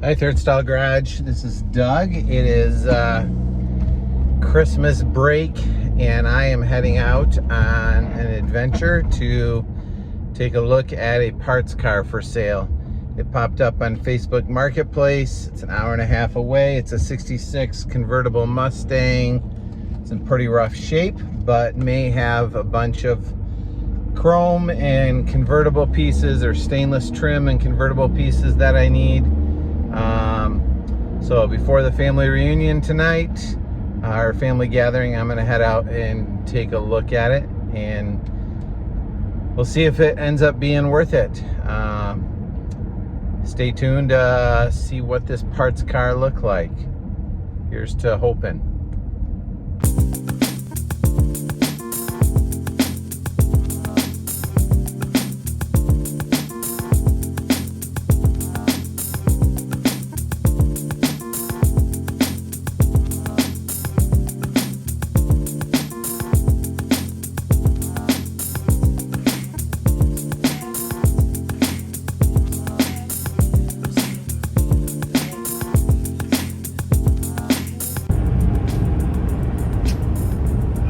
Hi, Third Style Garage. This is Doug. It is Christmas break, and I am heading out on an adventure to take a look at a parts car for sale. It popped up on Facebook Marketplace. It's an hour and a half away. It's a 66 convertible Mustang. It's in pretty rough shape, but may have a bunch of chrome and convertible pieces or stainless trim and convertible pieces that I need. So before the family reunion tonight, our family gathering, I'm gonna head out and take a look at it, and we'll see if it ends up being worth it. Stay tuned to see what this parts car look like. Here's to hoping.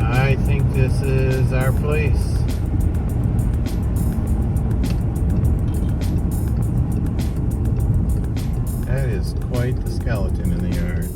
I think this is our place. That is quite the skeleton in the yard.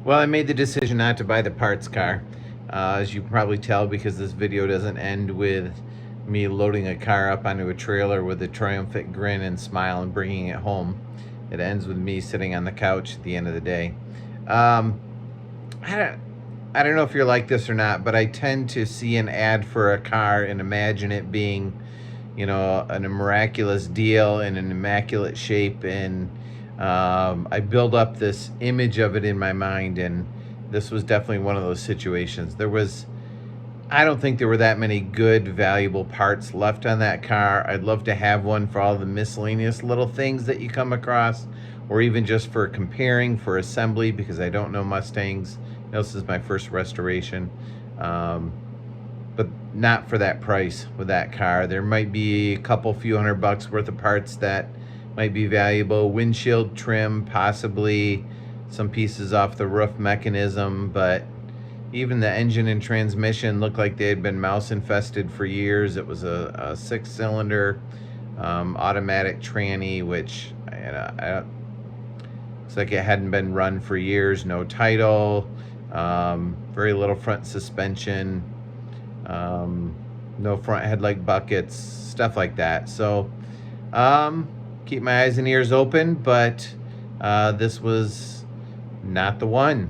Well, I made the decision not to buy the parts car, as you can probably tell, because this video doesn't end with me loading a car up onto a trailer with a triumphant grin and smile and bringing it home. It ends with me sitting on the couch at the end of the day. I don't know if you're like this or not, but I tend to see an ad for a car and imagine it being, you know, a miraculous deal in an immaculate shape, and I build up this image of it in my mind, and this was definitely one of those situations. I don't think there were that many good, valuable parts left on that car. I'd love to have one for all the miscellaneous little things that you come across, or even just for comparing, for assembly, because I don't know Mustangs. You know, this is my first restoration, but not for that price with that car. There might be a few $100 worth of parts that might be valuable. Windshield trim, possibly some pieces off the roof mechanism, but even the engine and transmission looked like they had been mouse infested for years. It was a 6-cylinder automatic tranny, which looks like it hadn't been run for years. No title, very little front suspension, no front headlight buckets, stuff like that. So keep my eyes and ears open, but this was not the one.